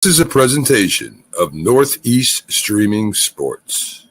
This is a presentation of Northeast Streaming Sports.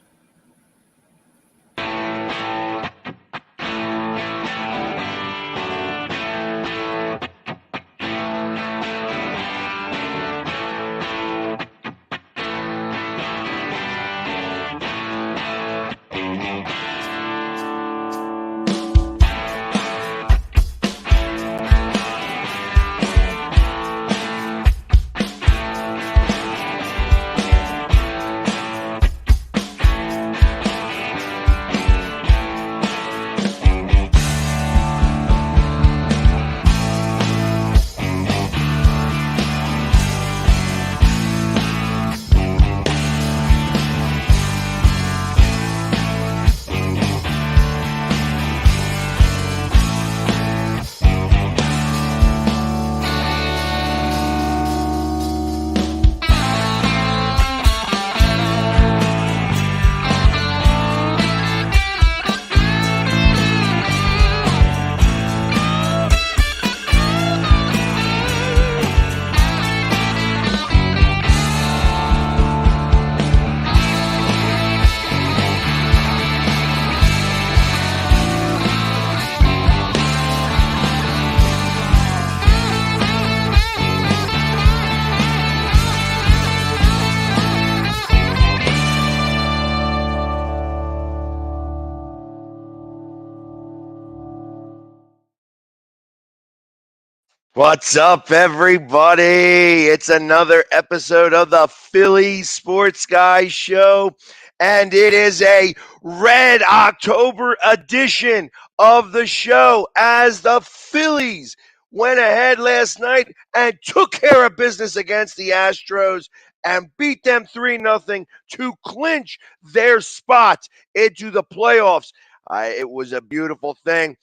What's up, everybody? It's another episode of the Philly Sports Guy Show, and it is a Red October edition of the show as the Phillies went ahead last night and took care of business against the Astros and beat them 3-0 to clinch their spot into the playoffs. It was a beautiful thing.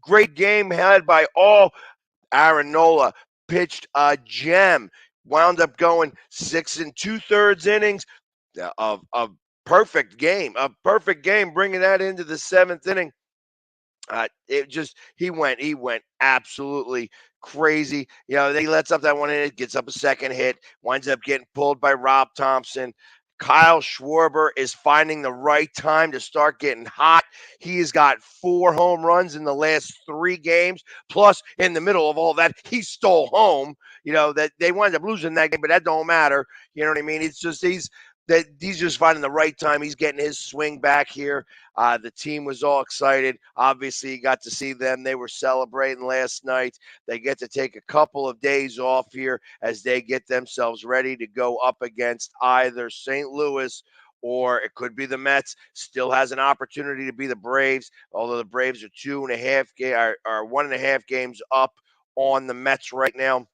Great game had by all. Aaron Nola pitched a gem, wound up going 6 2/3 innings of a perfect game, bringing that into the seventh inning. He went absolutely crazy. Then he lets up that one hit, gets up a second hit, winds up getting pulled by Rob Thompson. Kyle Schwarber is finding the right time to start getting hot. He has got 4 home runs in the last 3 games. Plus, in the middle of all that, he stole home. That they wound up losing that game, but that don't matter. You know what I mean? It's just he's just finding the right time. He's getting his swing back here. The team was all excited. Obviously, you got to see them. They were celebrating last night. They get to take a couple of days off here as they get themselves ready to go up against either St. Louis or it could be the Mets. Still has an opportunity to be the Braves, although the Braves are 1.5 games up on the Mets right now.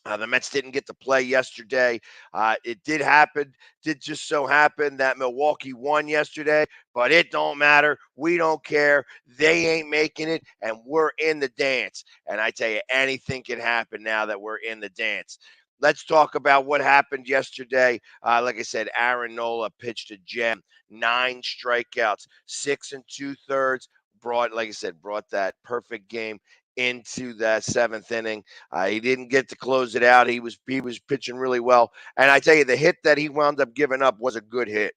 The Mets didn't get to play yesterday. It did just so happen that Milwaukee won yesterday, but it don't matter. We don't care. They ain't making it, and we're in the dance. And I tell you, anything can happen now that we're in the dance. Let's talk about what happened yesterday. Like I said, Aaron Nola pitched a gem, 9 strikeouts, 6 2/3. Brought that perfect game into that seventh inning. He didn't get to close it out. He was pitching really well. And I tell you, the hit that he wound up giving up was a good hit.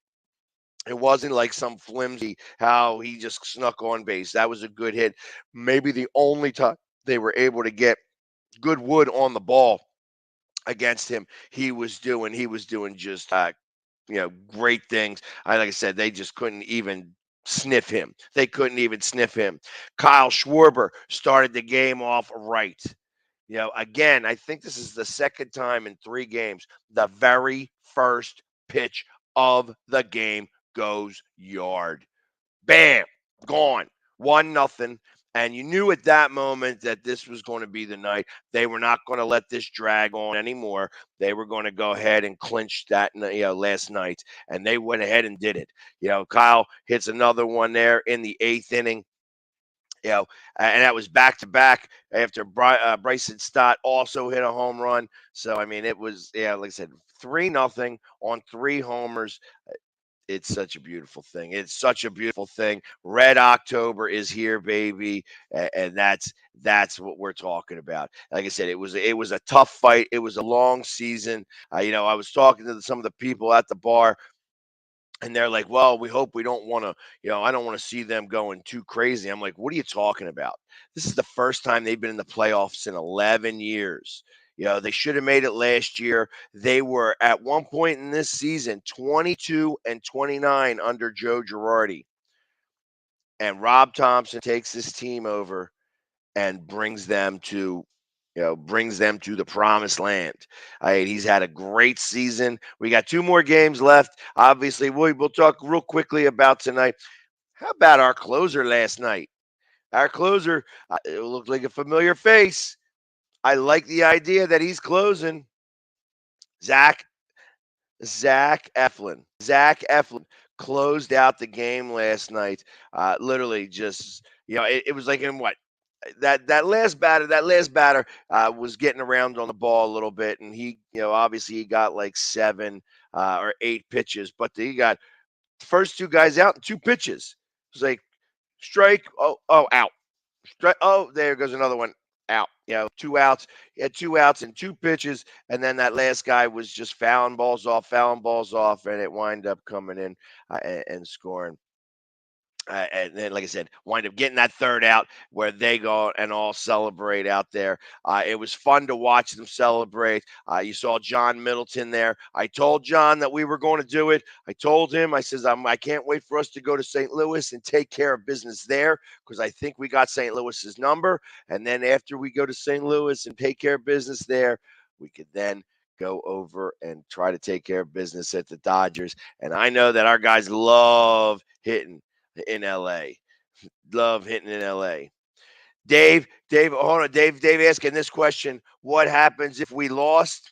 It wasn't like some flimsy how he just snuck on base. That was a good hit. Maybe the only time they were able to get good wood on the ball against him. He was doing just great things. Like I said, they just couldn't even sniff him. They couldn't even sniff him. Kyle Schwarber started the game off right. Again, I think this is the second time in 3 games, the very first pitch of the game goes yard. Bam, gone. 1-0. And you knew at that moment that this was going to be the night. They were not going to let this drag on anymore. They were going to go ahead and clinch that, last night. And they went ahead and did it. Kyle hits another one there in the 8th inning. And that was back to back after Bryson Stott also hit a home run. So, I mean, it was, like I said, 3-0 on 3 homers. It's such a beautiful thing. It's such a beautiful thing. Red October is here, baby, and that's what we're talking about. Like I said, it was a tough fight. It was a long season. I was talking to some of the people at the bar, and they're like, "Well, we hope we don't want to, I don't want to see them going too crazy." I'm like, "What are you talking about? This is the first time they've been in the playoffs in 11 years. They should have made it last year. They were at one point in this season 22 and 29 under Joe Girardi, and Rob Thompson takes this team over and brings them to the promised land. He's had a great season. We got two more games left. Obviously, we'll talk real quickly about tonight. How about our closer last night? Our closer, it looked like a familiar face. I like the idea that he's closing. Zach Zach Eflin. Zach Eflin closed out the game last night. Literally, just it was like in what that last batter. That last batter was getting around on the ball a little bit, and he, obviously he got like 7 or 8 pitches, but he got the first two guys out in 2 pitches. It was like strike. Oh, out. Oh, there goes another one out. 2 outs. He had 2 outs and 2 pitches, and then that last guy was just fouling balls off, and it wind up coming in and scoring. And then, like I said, wind up getting that third out where they go and all celebrate out there. It was fun to watch them celebrate. You saw John Middleton there. I told John that we were going to do it. I told him, I says, I can't wait for us to go to St. Louis and take care of business there because I think we got St. Louis's number. And then after we go to St. Louis and take care of business there, we could then go over and try to take care of business at the Dodgers. And I know that our guys love hitting in LA. Love hitting in LA. Dave, hold on. Dave asking this question. What happens if we lost?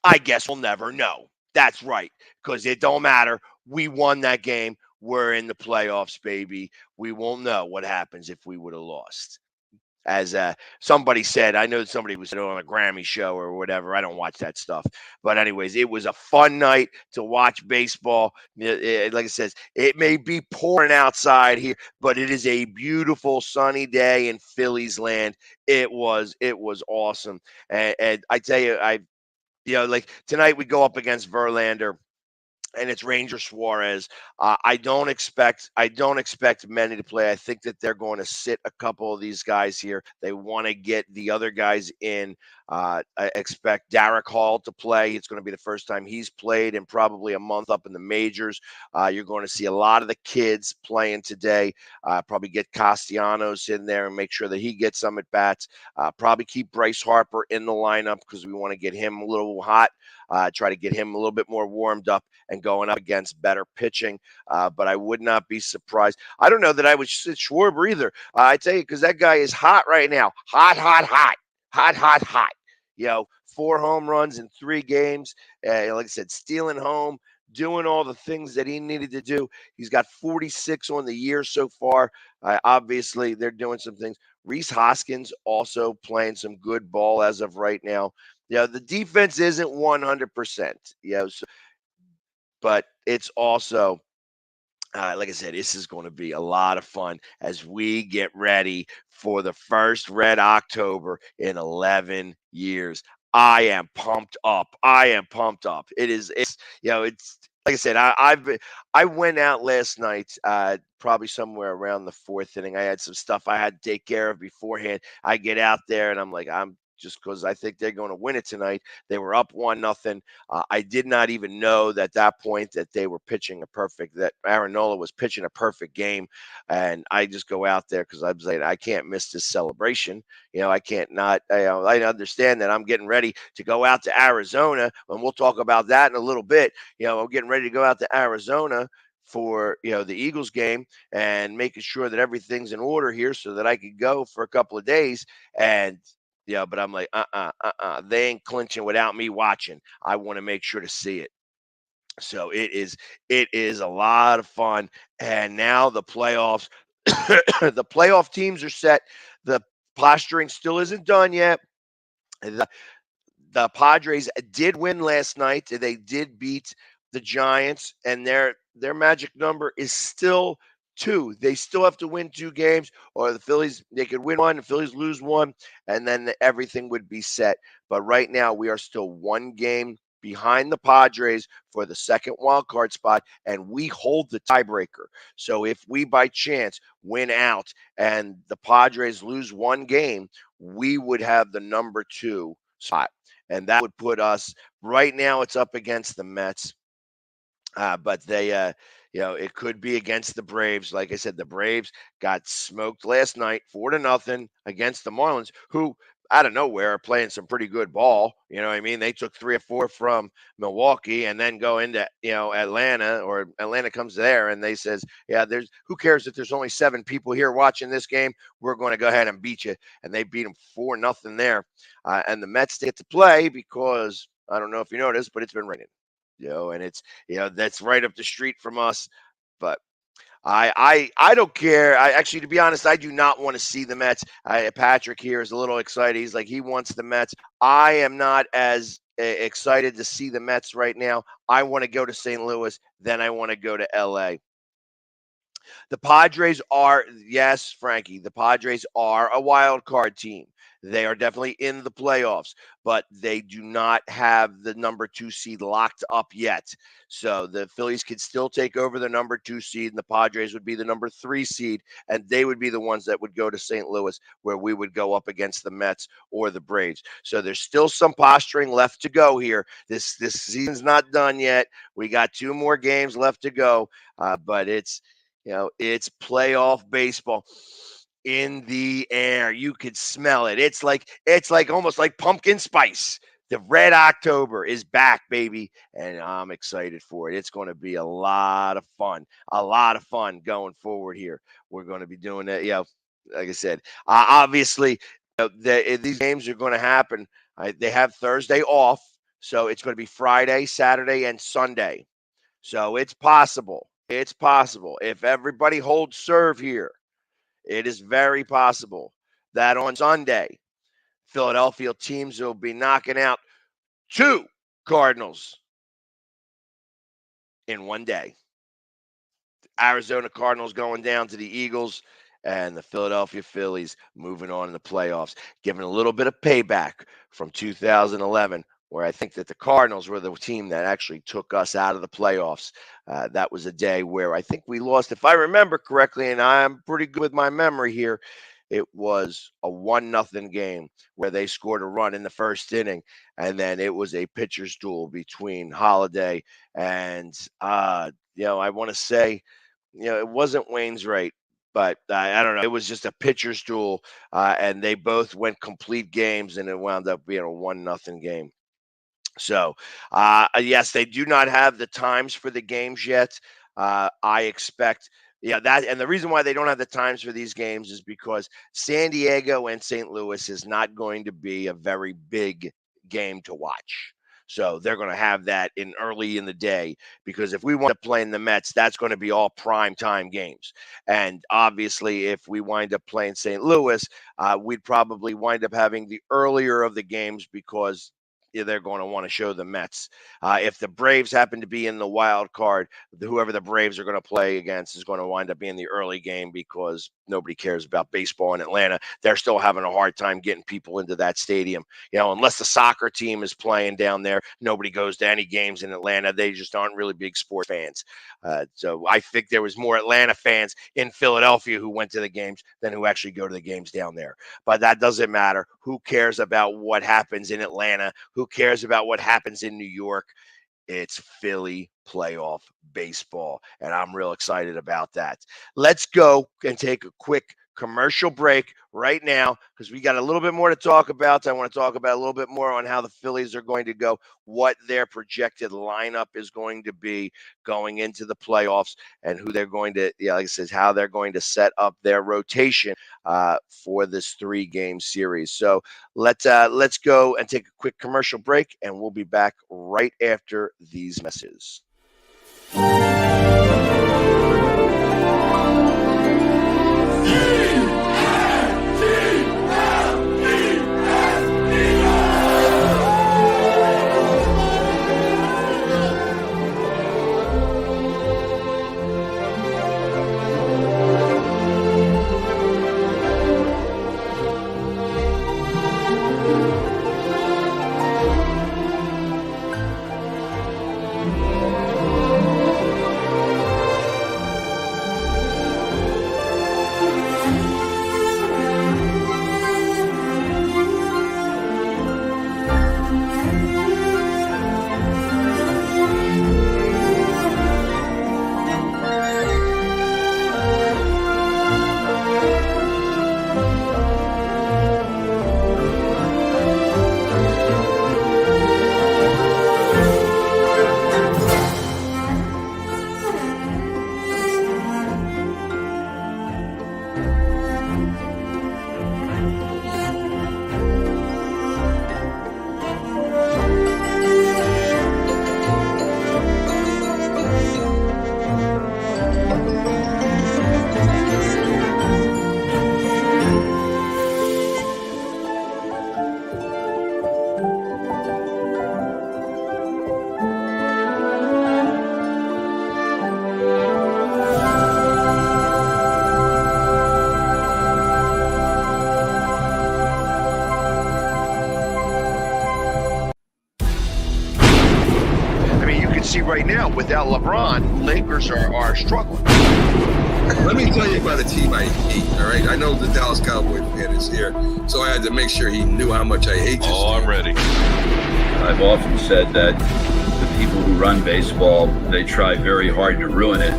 I guess we'll never know. That's right. Because it don't matter. We won that game. We're in the playoffs, baby. We won't know what happens if we would have lost. As somebody said, I know somebody was on a Grammy show or whatever. I don't watch that stuff. But anyways, it was a fun night to watch baseball. Like I said, it may be pouring outside here, but it is a beautiful sunny day in Phillies land. It was awesome. And I tell you, like tonight we go up against Verlander and it's Ranger Suarez. I don't expect many to play. I think that they're going to sit a couple of these guys here. They want to get the other guys in. I expect Derek Hall to play. It's going to be the first time he's played in probably a month up in the majors. You're going to see a lot of the kids playing today. Probably get Castellanos in there and make sure that he gets some at bats. Probably keep Bryce Harper in the lineup because we want to get him a little hot. Try to get him a little bit more warmed up and going up against better pitching. But I would not be surprised. I don't know that I would sit Schwarber either. I tell you, because that guy is hot right now. Hot, hot, hot. Hot, hot, hot. 4 home runs in 3 games. Like I said, stealing home, doing all the things that he needed to do. He's got 46 on the year so far. Obviously, they're doing some things. Rhys Hoskins also playing some good ball as of right now. The defense isn't 100%. But it's also, like I said, this is going to be a lot of fun as we get ready for the first Red October in 11 years. I am pumped up. I am pumped up. It's like I said, I went out last night, probably somewhere around the 4th inning. I had some stuff I had to take care of beforehand. I get out there and I'm like, I'm just because I think they're going to win it tonight. They were up 1-0. I did not even know that point that they were that Aaron Nola was pitching a perfect game. And I just go out there because I was like, I can't miss this celebration. I can't not. I understand that I'm getting ready to go out to Arizona, and we'll talk about that in a little bit. I'm getting ready to go out to Arizona for the Eagles game and making sure that everything's in order here so that I could go for a couple of days. And but I'm like, they ain't clinching without me watching. I want to make sure to see it. So it is a lot of fun. And now the playoffs, the playoff teams are set. The posturing still isn't done yet. The Padres did win last night. They did beat the Giants, and their magic number is still 2. They still have to win 2 games, or the Phillies, they could win 1, the Phillies lose 1, and then everything would be set. But right now, we are still 1 game behind the Padres for the second wild card spot, and we hold the tiebreaker. So if we by chance win out and the Padres lose 1 game, we would have the number 2 spot, and that would put us right now. It's up against the Mets, but they. It could be against the Braves. Like I said, the Braves got smoked last night 4-0 against the Marlins, who out of nowhere are playing some pretty good ball. You know what I mean? They took 3 or 4 from Milwaukee and then go into, Atlanta, or Atlanta comes there and they says, yeah, who cares if there's only 7 people here watching this game? We're going to go ahead and beat you. And they beat them 4-0 there. And the Mets get to play because I don't know if you noticed, but it's been raining. And it's, that's right up the street from us. But I don't care. I actually, to be honest, I do not want to see the Mets. Patrick here is a little excited. He's like, he wants the Mets. I am not as excited to see the Mets right now. I want to go to St. Louis, then I want to go to LA. The Padres are, yes, Frankie, the Padres are a wild card team. They are definitely in the playoffs, but they do not have the number 2 seed locked up yet. So the Phillies could still take over the number 2 seed, and the Padres would be the number 3 seed, and they would be the ones that would go to St. Louis, where we would go up against the Mets or the Braves. So there's still some posturing left to go here. This season's not done yet. We got 2 more games left to go, but it's playoff baseball in the air. You could smell it. It's like almost like pumpkin spice. The Red October is back, baby, and I'm excited for it. It's going to be a lot of fun going forward here. We're going to be doing it. Like I said, obviously, these games are going to happen. They have Thursday off, so it's going to be Friday, Saturday, and Sunday. So it's possible. It's possible if everybody holds serve here. It is very possible that on Sunday, Philadelphia teams will be knocking out 2 Cardinals in one day. Arizona Cardinals going down to the Eagles, and the Philadelphia Phillies moving on in the playoffs, giving a little bit of payback from 2011, where I think that the Cardinals were the team that actually took us out of the playoffs. That was a day where I think we lost, if I remember correctly, and I'm pretty good with my memory here, it was a 1-0 game where they scored a run in the first inning, and then it was a pitcher's duel between Holiday and, I want to say, it wasn't Wainwright, but I don't know. It was just a pitcher's duel, and they both went complete games, and it wound up being a 1-0 game. So, yes, they do not have the times for the games yet. I expect, that, and the reason why they don't have the times for these games is because San Diego and St. Louis is not going to be a very big game to watch. So they're going to have that in early in the day, because if we want to play in the Mets, that's going to be all prime time games. And obviously, if we wind up playing St. Louis, we'd probably wind up having the earlier of the games, because they're going to want to show the Mets. If the Braves happen to be in the wild card, whoever the Braves are going to play against is going to wind up being the early game, because nobody cares about baseball in Atlanta. They're still having a hard time getting people into that stadium. Unless the soccer team is playing down there, nobody goes to any games in Atlanta. They just aren't really big sports fans. So I think there was more Atlanta fans in Philadelphia who went to the games than who actually go to the games down there. But that doesn't matter. Who cares about what happens in Atlanta? Who cares about what happens in New York? It's Philly playoff baseball, and I'm real excited about that. Let's go and take a quick commercial break right now, because we got a little bit more to talk about. I want to talk about a little bit more on how the Phillies are going to go, what their projected lineup is going to be going into the playoffs, and who they're going to, like I said, how they're going to set up their rotation for this 3-game series. So let's go and take a quick commercial break, and we'll be back right after these messages. you can see right now, without LeBron, Lakers are struggling. Let me tell you about a team I hate, all right? I know the Dallas Cowboy fan is here, so I had to make sure he knew how much I hate this team. I'm ready. I've often said that the people who run baseball, they try very hard to ruin it.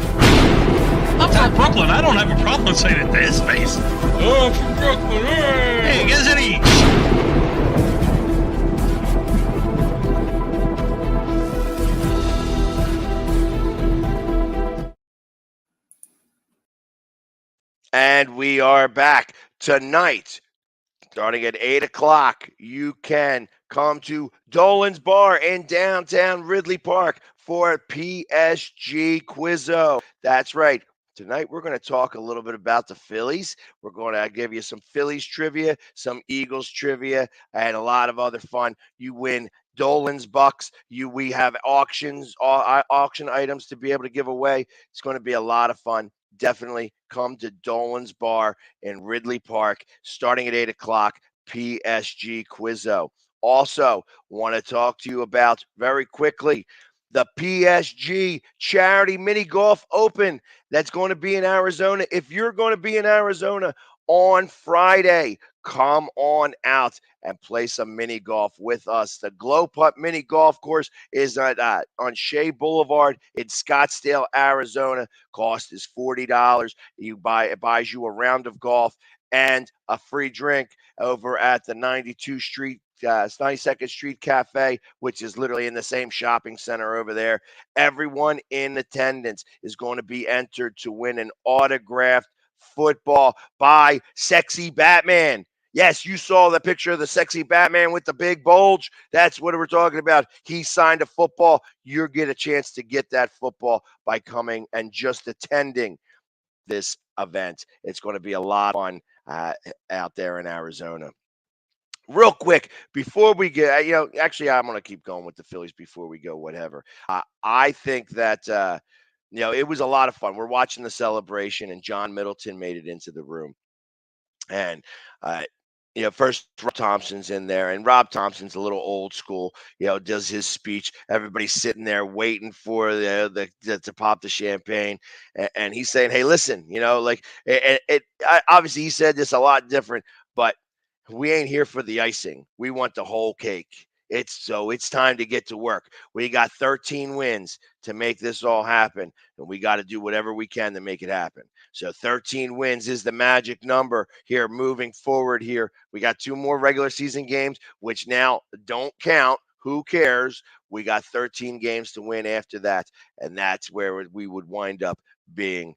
I'm from Brooklyn. I don't have a problem saying it to his face. Oh, I'm from Brooklyn. Hey, isn't he? And we are back tonight. Starting at 8 o'clock, you can come to Dolan's Bar in downtown Ridley Park for PSG Quizzo. That's right. Tonight, we're going to talk a little bit about the Phillies. We're going to give you some Phillies trivia, some Eagles trivia, and a lot of other fun. You win Dolan's Bucks. We have auction items to be able to give away. It's going to be a lot of fun. Definitely come to Dolan's Bar in Ridley Park starting at 8 o'clock, PSG Quizzo. Also, want to talk to you about very quickly the PSG Charity Mini Golf Open that's going to be in Arizona. If you're going to be in Arizona on Friday, come on out and play some mini golf with us. The Glow Putt Mini Golf Course is on Shea Boulevard in Scottsdale, Arizona. Cost is $40. It buys you a round of golf and a free drink over at the 92nd Street Cafe, which is literally in the same shopping center over there. Everyone in attendance is going to be entered to win an autographed football by Sexy Batman. Yes, you saw the picture of the Sexy Batman with the big bulge. That's what we're talking about. He signed a football. You get a chance to get that football by coming and just attending this event. It's going to be a lot of fun out there in Arizona. Real quick, before we get, actually, I'm going to keep going with the Phillies before we go, whatever. I think that, it was a lot of fun. We're watching the celebration, and John Middleton made it into the room. And, first Rob Thompson's in there, and Rob Thompson's a little old school, does his speech. Everybody's sitting there waiting for to pop the champagne. And he's saying, hey, listen, obviously he said this a lot different, but we ain't here for the icing. We want the whole cake. It's time to get to work. We got 13 wins to make this all happen, and we got to do whatever we can to make it happen. So 13 wins is the magic number here moving forward here. We got 2 more regular season games, which now don't count. Who cares? We got 13 games to win after that, and that's where we would wind up being,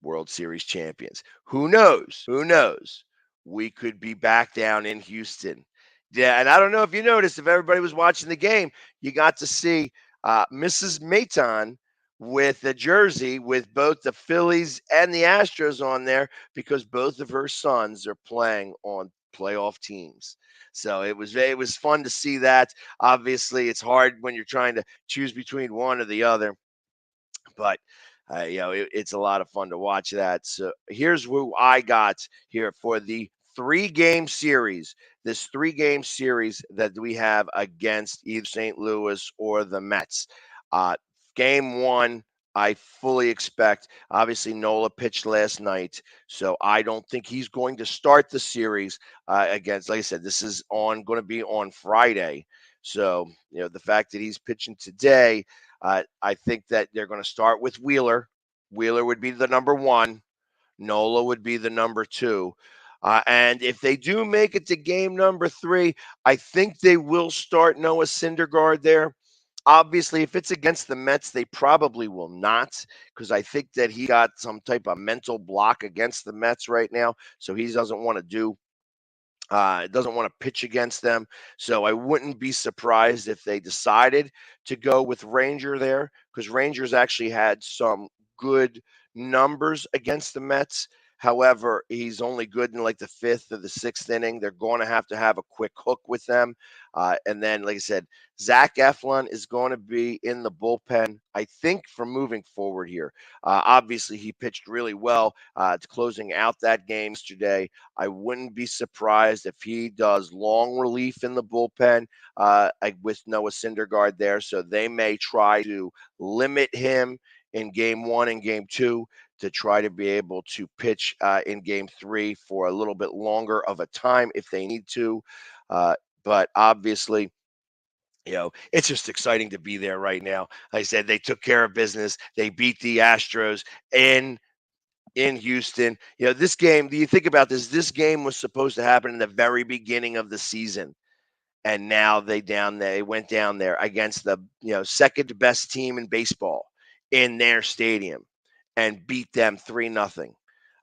World Series champions. Who knows? Who knows? We could be back down in Houston. Yeah, and I don't know if you noticed, if everybody was watching the game, you got to see Mrs. Maton with a jersey with both the Phillies and the Astros on there because both of her sons are playing on playoff teams. So it was fun to see that. Obviously, it's hard when you're trying to choose between one or the other, but it's a lot of fun to watch that. So here's who I got here for the 3-game series. This 3-game series that we have against either St. Louis or the Mets. Game 1, I fully expect. Obviously, Nola pitched last night, so I don't think he's going to start the series against. Like I said, this is going to be on Friday. So the fact that he's pitching today, I think that they're going to start with Wheeler. Wheeler would be the number 1. Nola would be the number 2. And if they do make it to game number 3, I think they will start Noah Syndergaard there. Obviously, if it's against the Mets, they probably will not, because I think that he got some type of mental block against the Mets right now. So he doesn't want to pitch against them. So I wouldn't be surprised if they decided to go with Ranger there, because Rangers actually had some good numbers against the Mets. However, he's only good in like the 5th or the 6th inning. They're going to have a quick hook with them. And then, like I said, Zach Eflin is going to be in the bullpen, I think, for moving forward here. Obviously, he pitched really well to closing out that game yesterday. I wouldn't be surprised if he does long relief in the bullpen with Noah Syndergaard there. So they may try to limit him in game 1 and game 2 to try to be able to pitch in game 3 for a little bit longer of a time if they need to. But obviously, it's just exciting to be there right now. Like I said, they took care of business. They beat the Astros in Houston. This game, do you think about this? This game was supposed to happen in the very beginning of the season. And now they went down there against the second best team in baseball in their stadium and beat them 3-0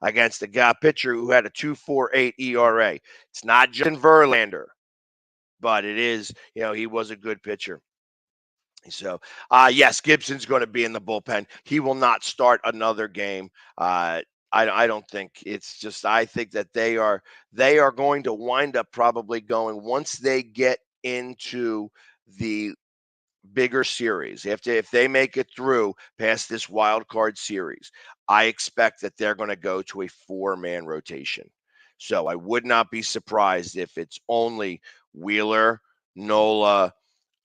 against a guy pitcher who had a 2.48 ERA. It's not Justin Verlander, but it is, he was a good pitcher. So, yes, Gibson's going to be in the bullpen. He will not start another game. I don't think it's just. I think that they are going to wind up probably going once they get into the bigger series. If they make it through past this wild card series, I expect that they're going to go to a 4-man rotation. So I would not be surprised if it's only Wheeler, Nola,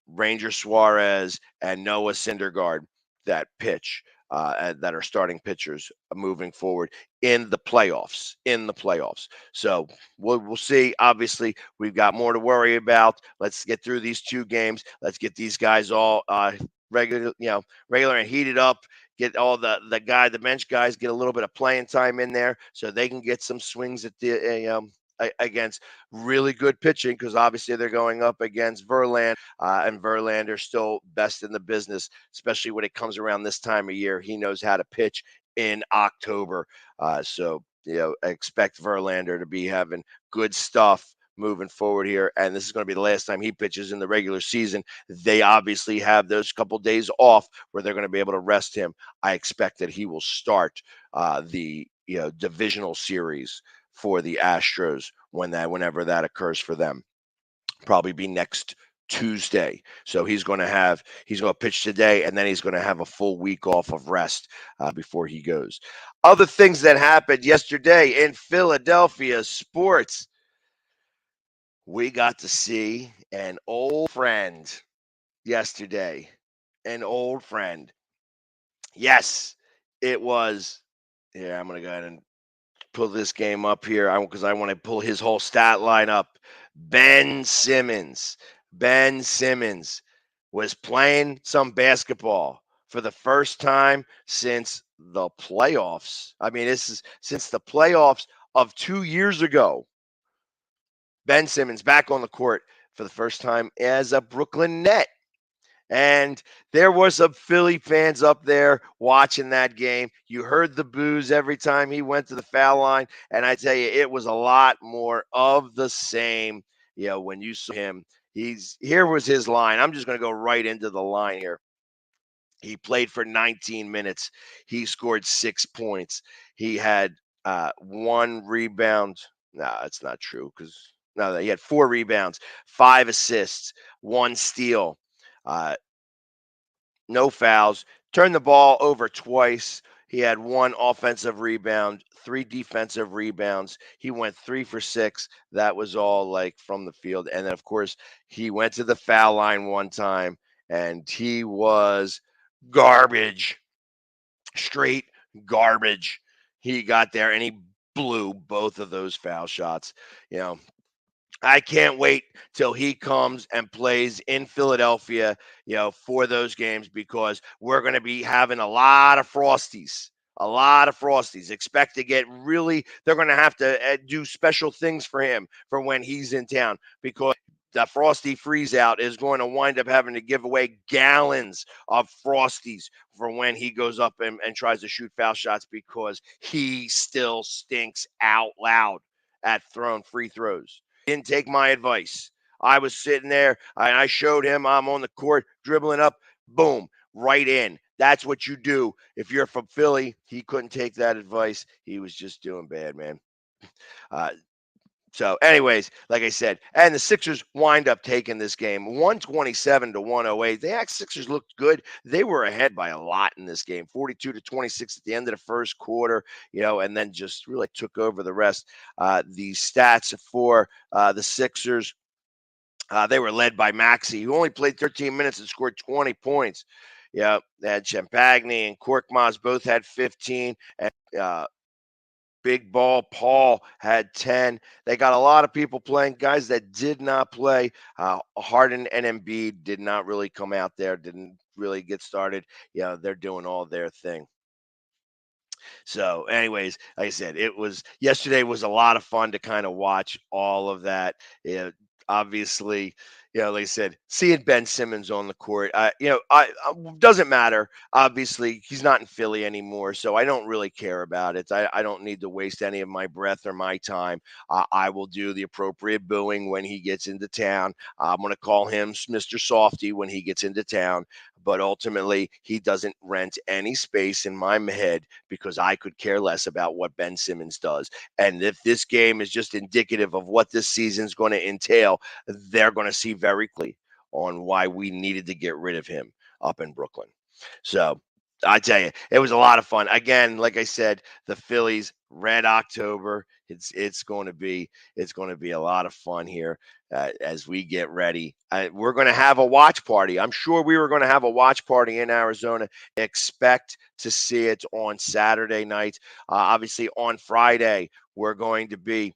Ranger Suarez, and Noah Syndergaard that pitch, that are starting pitchers moving forward in the playoffs. So we'll see. Obviously, we've got more to worry about. Let's get through these 2 games. Let's get these guys all regular and heated up. Get all the bench guys get a little bit of playing time in there so they can get some swings at the against really good pitching, because obviously they're going up against Verlander, and Verlander still best in the business, especially when it comes around this time of year. He knows how to pitch in October. So I expect Verlander to be having good stuff moving forward here, and this is going to be the last time he pitches in the regular season. They obviously have those couple days off where they're going to be able to rest him. I expect that he will start the divisional series for the Astros whenever that occurs for them. Probably be next Tuesday. So he's going to pitch today, and then he's going to have a full week off of rest before he goes. Other things that happened yesterday in Philadelphia sports. We got to see an old friend yesterday. An old friend. Yes, it was. Yeah, I'm going to go ahead and pull this game up here because I want to pull his whole stat line up. Ben Simmons. Ben Simmons was playing some basketball for the first time since the playoffs. I mean, this is since the playoffs of 2 years ago. Ben Simmons back on the court for the first time as a Brooklyn Net. And there were some Philly fans up there watching that game. You heard the boos every time he went to the foul line. And I tell you, it was a lot more of the same. When you saw him, here was his line. I'm just going to go right into the line here. He played for 19 minutes. He scored 6 points. He had 1 rebound. No, that's not true he had 4 rebounds, 5 assists, 1 steal. No fouls, turned the ball over twice. He had 1 offensive rebound, 3 defensive rebounds. He went 3 for 6. That was all from the field. And then, of course, he went to the foul line 1 time, and he was garbage, straight garbage. He got there and he blew both of those foul shots. I can't wait till he comes and plays in Philadelphia, for those games, because we're going to be having a lot of Frosties. Expect to get they're going to have to do special things for him for when he's in town, because the Frosty freeze out is going to wind up having to give away gallons of Frosties for when he goes up and tries to shoot foul shots, because he still stinks out loud at throwing free throws. Didn't take my advice. I was sitting there and I showed him I'm on the court dribbling up, boom, right in. that's what you do. If you're from Philly, he couldn't take that advice. He was just doing bad, man. So, anyways, like I said, and the Sixers wind up taking this game 127 to 108. The Sixers looked good. They were ahead by a lot in this game, 42 to 26 at the end of the first quarter, and then just really took over the rest. The stats for the Sixers, they were led by Maxey, who only played 13 minutes and scored 20 points. Yeah, they had Champagny and Korkmaz both had 15, and Big Ball Paul had 10. They got a lot of people playing. Guys that did not play. Harden and Embiid did not really come out there, didn't really get started. They're doing all their thing. So, anyways, like I said, yesterday was a lot of fun to kind of watch all of that. Obviously, like I said, seeing Ben Simmons on the court, doesn't matter. Obviously, he's not in Philly anymore, so I don't really care about it. I don't need to waste any of my breath or my time. I will do the appropriate booing when he gets into town. I'm going to call him Mr. Softy when he gets into town. But ultimately, he doesn't rent any space in my head because I could care less about what Ben Simmons does. And if this game is just indicative of what this season's going to entail, they're going to see very clearly on why we needed to get rid of him up in Brooklyn. So I tell you, it was a lot of fun. Again, like I said, the Phillies, Red October. It's going to be a lot of fun here as we get ready. We're going to have a watch party. I'm sure we were going to have a watch party in Arizona. Expect to see it on Saturday night. Obviously, on Friday, we're going to be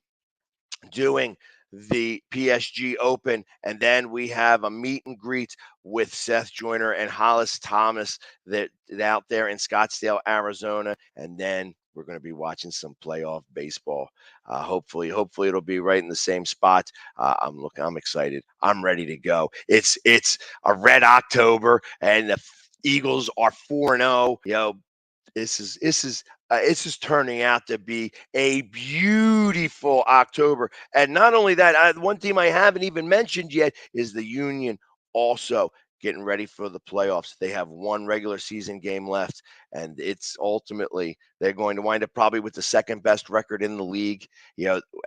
doing the PSG Open, and then we have a meet and greet with Seth Joyner and Hollis Thomas that out there in Scottsdale, Arizona, and then we're going to be watching some playoff baseball. Hopefully it'll be right in the same spot. I'm excited. I'm ready to go. It's a Red October, and the Eagles are 4-0. This is turning out to be a beautiful October. And not only that, one team I haven't even mentioned yet is the Union also getting ready for the playoffs. They have one regular season game left, and it's ultimately they're going to wind up probably with the second best record in the league.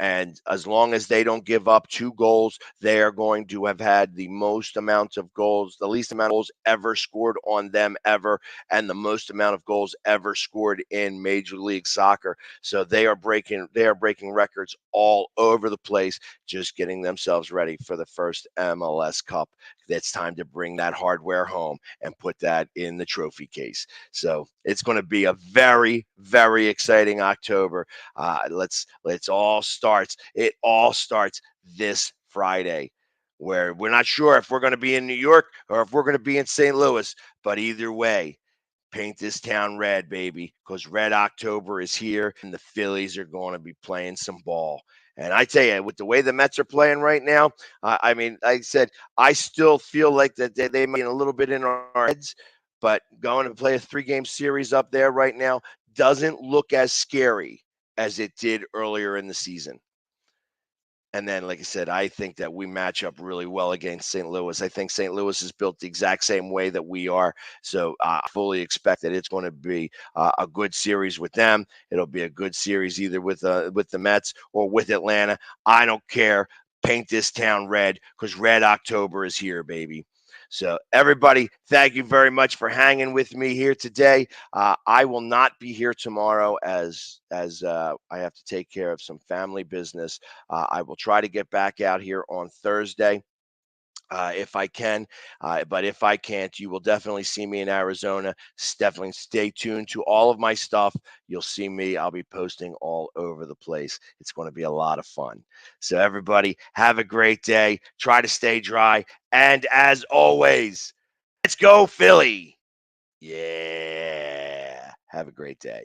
And as long as they don't give up 2 goals, they are going to have had the most amount of goals, the least amount of goals ever scored on them ever, and the most amount of goals ever scored in Major League Soccer. So they are breaking records all over the place, just getting themselves ready for the first MLS Cup. It's time to bring that hardware home and put that in the trophy case. So it's going to be a very, very exciting October. It all starts this Friday, where we're not sure if we're going to be in New York or if we're going to be in St. Louis. But either way, paint this town red, baby, because Red October is here, and the Phillies are going to be playing some ball. And I tell you, with the way the Mets are playing right now, I mean, like I said, I still feel like that they might be a little bit in our heads, but going to play a 3-game series up there right now doesn't look as scary as it did earlier in the season. And then, like I said, I think that we match up really well against St. Louis. I think St. Louis is built the exact same way that we are. So I fully expect that it's going to be a good series with them. It'll be a good series either with the Mets or with Atlanta. I don't care. Paint this town red, because Red October is here, baby. So everybody, thank you very much for hanging with me here today. I will not be here tomorrow as I have to take care of some family business. I will try to get back out here on Thursday if I can. But if I can't, you will definitely see me in Arizona. Definitely stay tuned to all of my stuff. You'll see me. I'll be posting all over the place. It's going to be a lot of fun. So everybody, have a great day. Try to stay dry. And as always, let's go Philly. Yeah. Have a great day.